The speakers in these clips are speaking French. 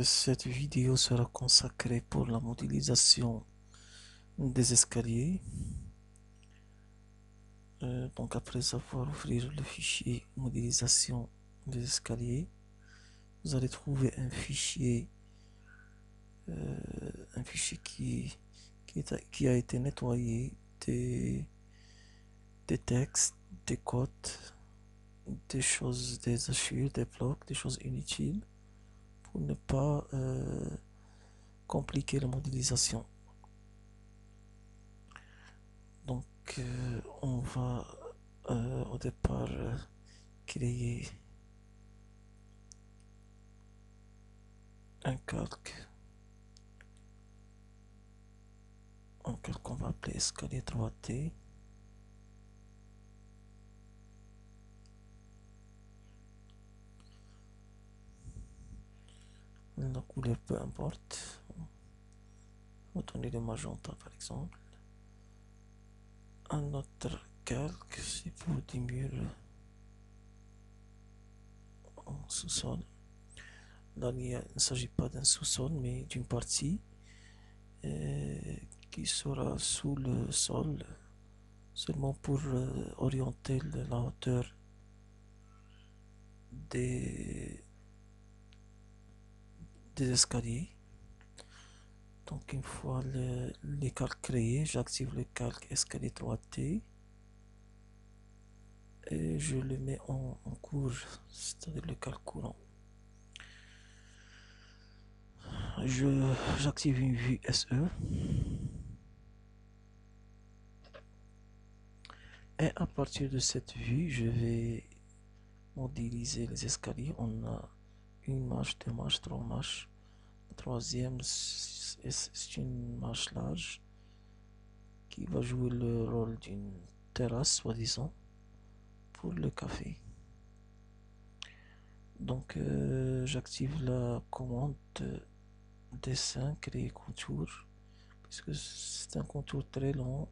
Cette vidéo sera consacrée pour la modélisation des escaliers. Après avoir ouvert le fichier modélisation des escaliers, vous allez trouver un fichier qui a été nettoyé des textes, des codes, des choses, des hachures, des blocs, des choses inutiles pour ne pas compliquer la modélisation. Donc, on va au départ créer un calque qu'on va appeler escalier 3D. La couleur peu importe, on va donner le magenta par exemple. Un autre calque, c'est pour des murs en sous-sol. Là, il ne s'agit pas d'un sous-sol, mais d'une partie qui sera sous le sol, seulement pour orienter la hauteur des, des escaliers. Donc une fois les calques créés, j'active le calque escalier 3D et je le mets en cours, c'est-à-dire le calque courant. J'active une vue SE et à partir de cette vue, je vais modéliser les escaliers. On a une marche, deux marches, trois marches. La troisième, c'est une marche large qui va jouer le rôle d'une terrasse, soi-disant, pour le café. Donc j'active la commande dessin, créer contour, puisque c'est un contour très long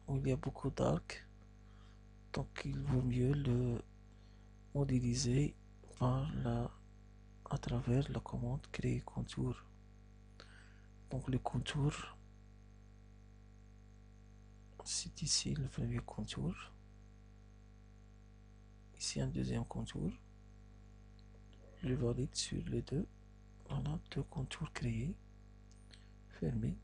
où il y a beaucoup d'arcs. Donc il vaut mieux le modéliser à travers la commande créer contour. Donc le contour, c'est ici le premier contour. Ici un deuxième contour. Je valide sur les deux. Voilà, deux contours créés. Fermé.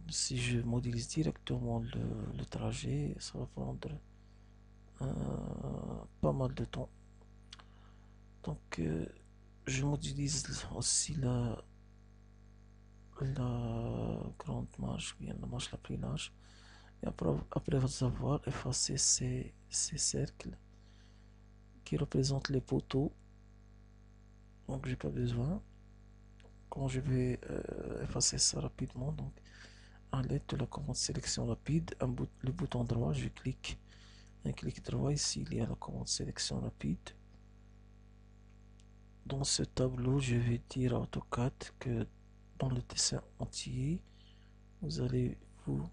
Si je modélise directement le trajet, ça va prendre pas mal de temps. Donc je modélise aussi la grande marche, bien la marche la plus large. Et après avoir effacé ces cercles qui représentent les poteaux, donc j'ai pas besoin. Quand je vais effacer ça rapidement, donc à l'aide de la commande sélection rapide, le bouton droit, je clique un clic droit ici, il y a la commande sélection rapide. Dans ce tableau, je vais dire à AutoCAD que dans le dessin entier, vous allez vous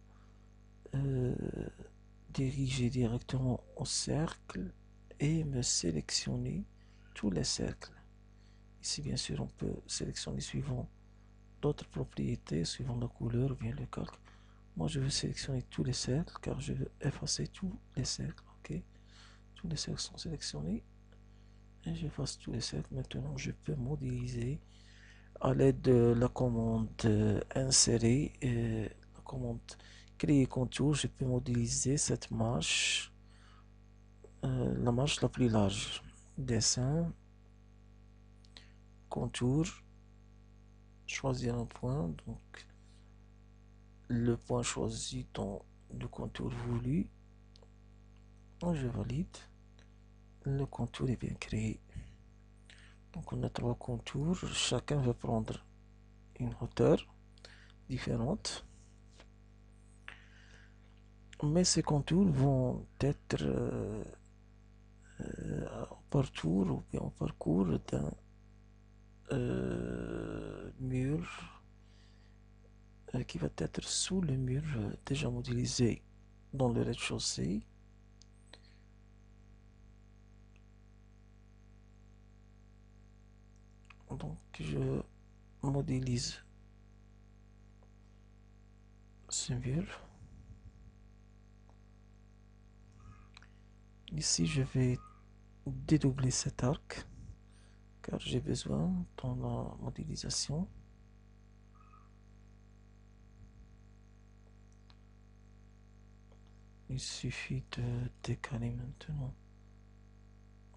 diriger directement au cercle et me sélectionner tous les cercles. Ici, bien sûr, on peut sélectionner suivant d'autres propriétés, suivant la couleur ou bien le calque. Moi, je veux sélectionner tous les cercles car je veux effacer tous les cercles. Ok, tous les cercles sont sélectionnés et j'efface tous les cercles. Maintenant, je peux modéliser à l'aide de la commande insérer et la commande créer contour. Je peux modéliser cette marche, la marche la plus large. Dessin, contour, choisir un point. Donc, le point choisi dans le contour voulu. Je valide. Le contour est bien créé. Donc on a trois contours, chacun va prendre une hauteur différente. Mais ces contours vont être au parcours ou bien au parcours d'un mur qui va être sous le mur déjà modélisé dans le rez-de-chaussée. Donc je modélise ce mur. Ici je vais dédoubler cet arc car j'ai besoin dans la modélisation. Il suffit de décaler maintenant.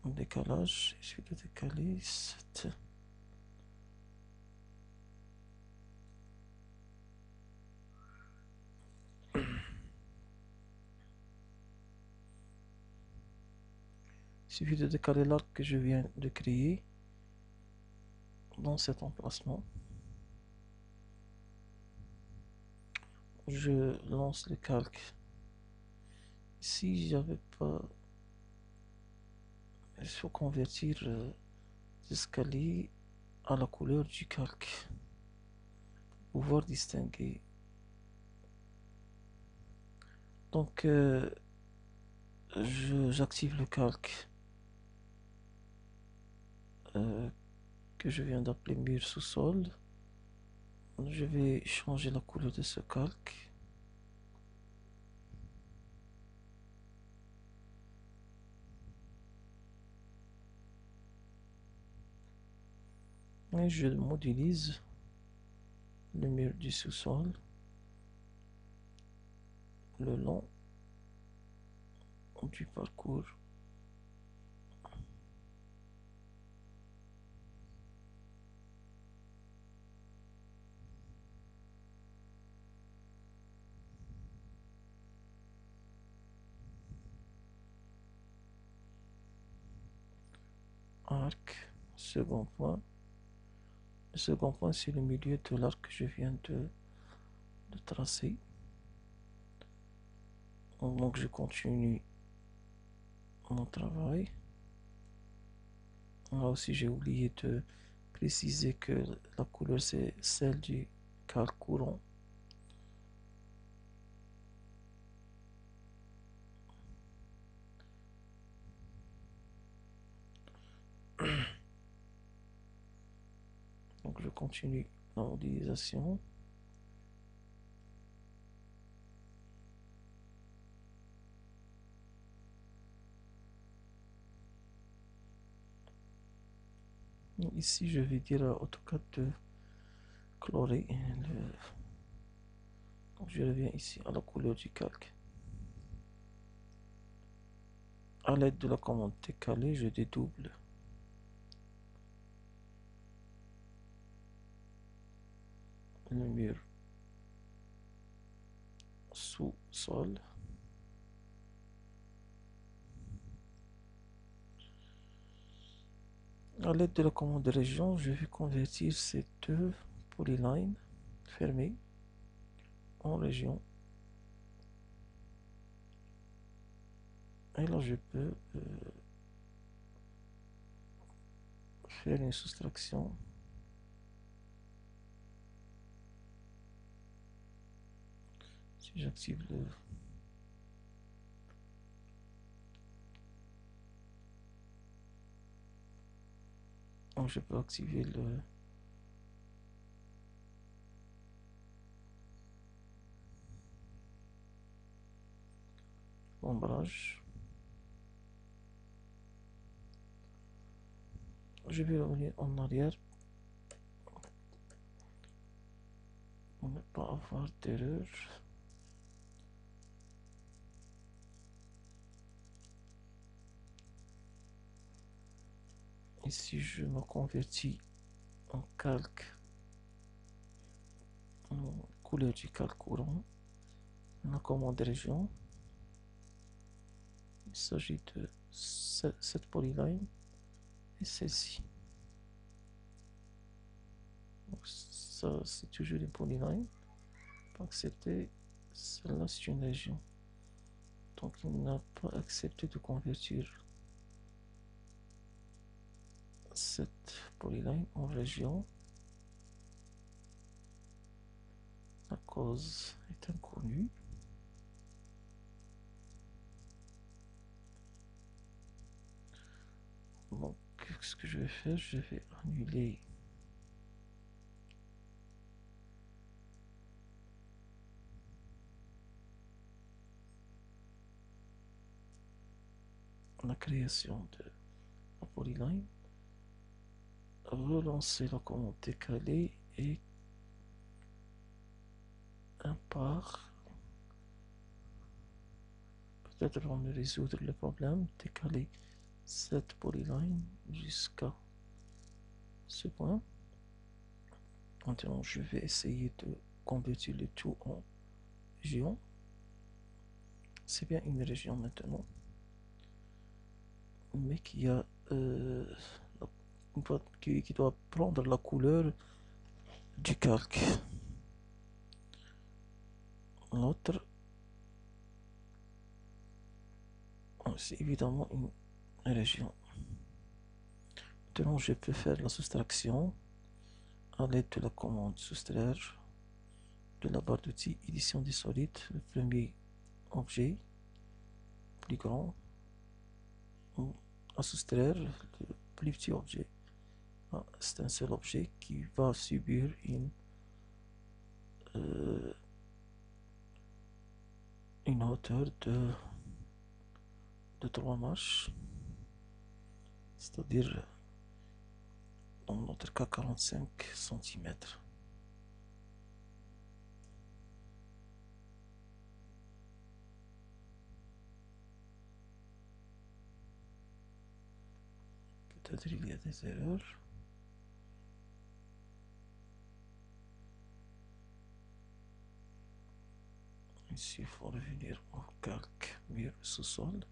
En décalage, il suffit de décaler cette. Il suffit de décaler l'arc que je viens de créer dans cet emplacement. Je lance le calque. Ici, j'avais pas. Il faut convertir l'escalier à la couleur du calque pour pouvoir distinguer. Donc, j'active le calque que je viens d'appeler mur sous-sol. Je vais changer la couleur de ce calque. Et je modélise le mur du sous-sol le long du parcours. Arc, second point. Le second point, c'est le milieu de l'arc que je viens de tracer. Donc je continue mon travail. Là aussi, j'ai oublié de préciser que la couleur, c'est celle du calque courant. Donc je continue la modélisation. Ici, je vais dire à AutoCAD de colorer. Donc je reviens ici à la couleur du calque. À l'aide de la commande décaler, je dédouble le mur sous-sol. À l'aide de la commande région, je vais convertir ces deux polylines fermées en région. Et là, je peux faire une soustraction. Si j'active le... Donc, je peux activer le... l'ombrage. Je vais revenir en arrière pour ne pas avoir d'erreur. Ici, je me convertis en calque, en couleur du calque courant. La commande région. Il s'agit de cette polyline et celle-ci. Ça, c'est toujours une polyline. Pas accepté. Celle-là, c'est une région. Donc, il n'a pas accepté de convertir cette polyline en région. La cause est inconnue. Donc, ce que je vais faire, je vais annuler la création de la polyline, relancer la commande décalée et impar. Peut-être on va résoudre le problème, décaler cette polyline jusqu'à ce point. Maintenant, je vais essayer de convertir le tout en région. C'est bien une région maintenant, mais qui a qui doit prendre la couleur du calque. L'autre, c'est évidemment une région. Maintenant, je peux faire la soustraction à l'aide de la commande soustraire de la barre d'outils édition des solides. Le premier objet plus grand à soustraire, le plus petit objet. C'est un seul objet qui va subir une hauteur de 3 marches, c'est-à-dire dans notre cas 45 cm. Peut-être il y a des erreurs. Ici, il faut revenir au calque mur sous-sol.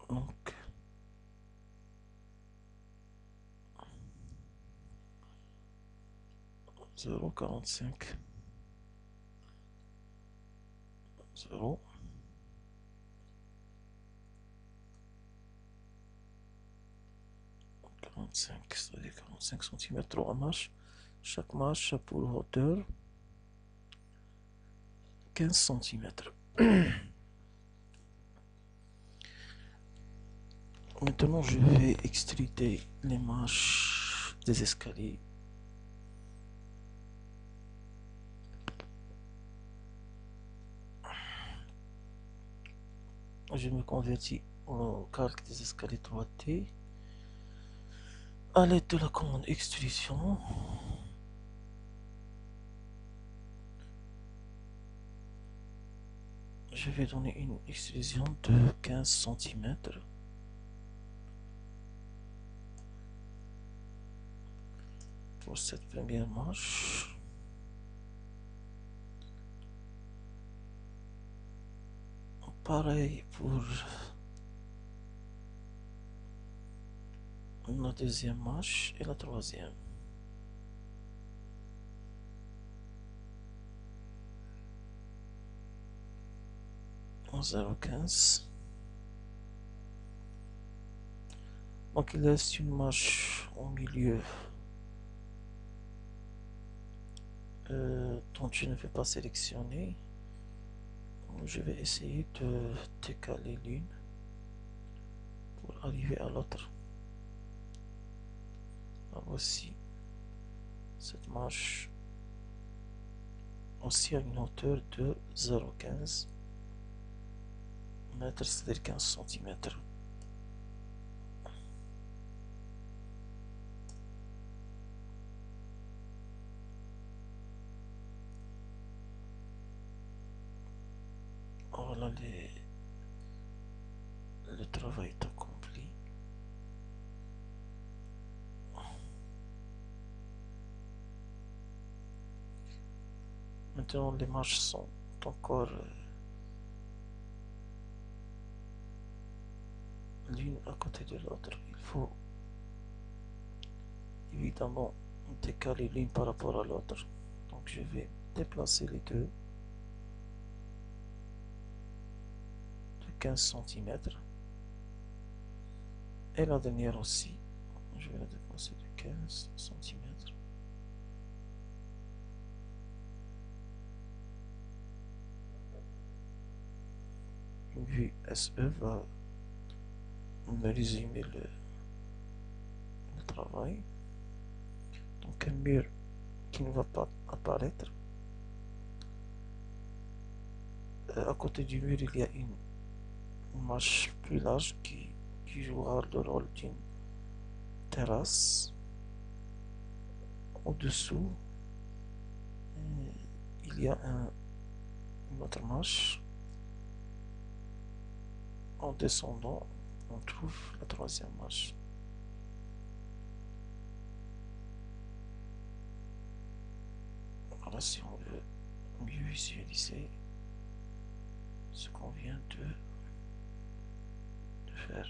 Donc, zéro quarante-cinq, 0, 45, c'est-à-dire 45 cm, 3 marches. Chaque marche a pour hauteur 15 cm. Maintenant, je vais extruder les marches des escaliers. Je me convertis au calque des escaliers 3T à l'aide de la commande extrusion. Je vais donner une extrusion de 15 cm. Pour cette première marche. Pareil pour la deuxième marche et la troisième. En 0,15. Donc il reste une marche au milieu dont je ne vais pas sélectionner. Je vais essayer de décaler l'une pour arriver à l'autre. Là voici cette marche aussi à une hauteur de 0,15 mètres, c'est-à-dire 15 cm. Voilà, le travail est accompli. Maintenant, les marches sont encore l'une à côté de l'autre. Il faut évidemment décaler l'une par rapport à l'autre. Donc je vais déplacer les deux de 15 cm. Et la dernière aussi. Je vais la déplacer de 15 cm. Une vue SE va me résumer le travail. Donc un mur qui ne va pas apparaître. à côté du mur, il y a une marche plus large qui jouera le rôle d'une terrasse. Au-dessous, il y a une autre marche. En descendant, on trouve la troisième marche. Voilà, si on veut mieux visualiser ce qu'on vient de faire.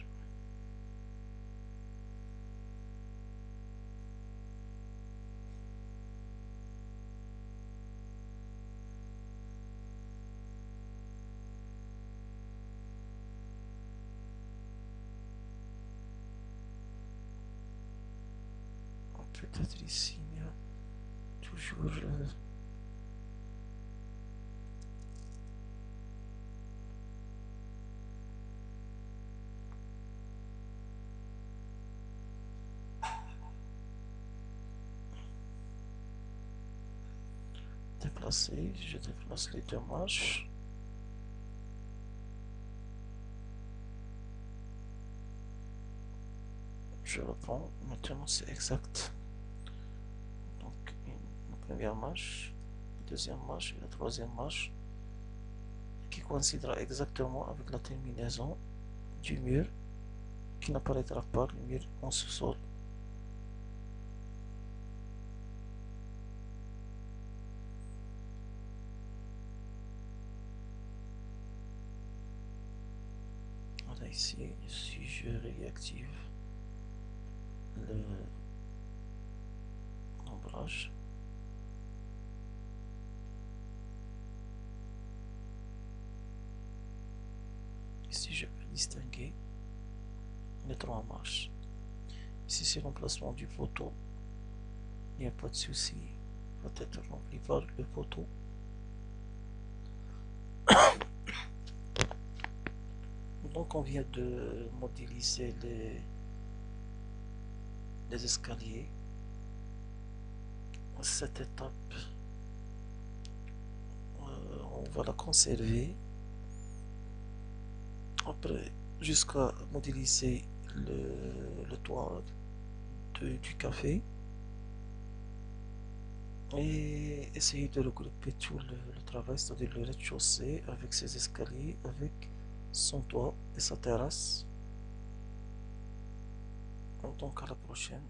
Peut-être ici, il y a toujours déplacer. Je déplace les deux marches. Je reprends. Maintenant, c'est exact. Donc, une première marche, la deuxième marche et la troisième marche qui coïncidera exactement avec la terminaison du mur qui n'apparaîtra pas, le mur en sous-sol. Voilà ici, si je réactive l'ombrage, ici je peux distinguer les trois marches. Ici c'est l'emplacement du poteau, il n'y a pas de souci, va être rempli par le poteau. Donc on vient de modéliser les escaliers. Cette étape, on va la conserver. Après, jusqu'à modéliser le toit du café et essayer de regrouper tout le travail, c'est-à-dire le rez-de-chaussée avec ses escaliers, avec son toit et sa terrasse. Donc à la prochaine.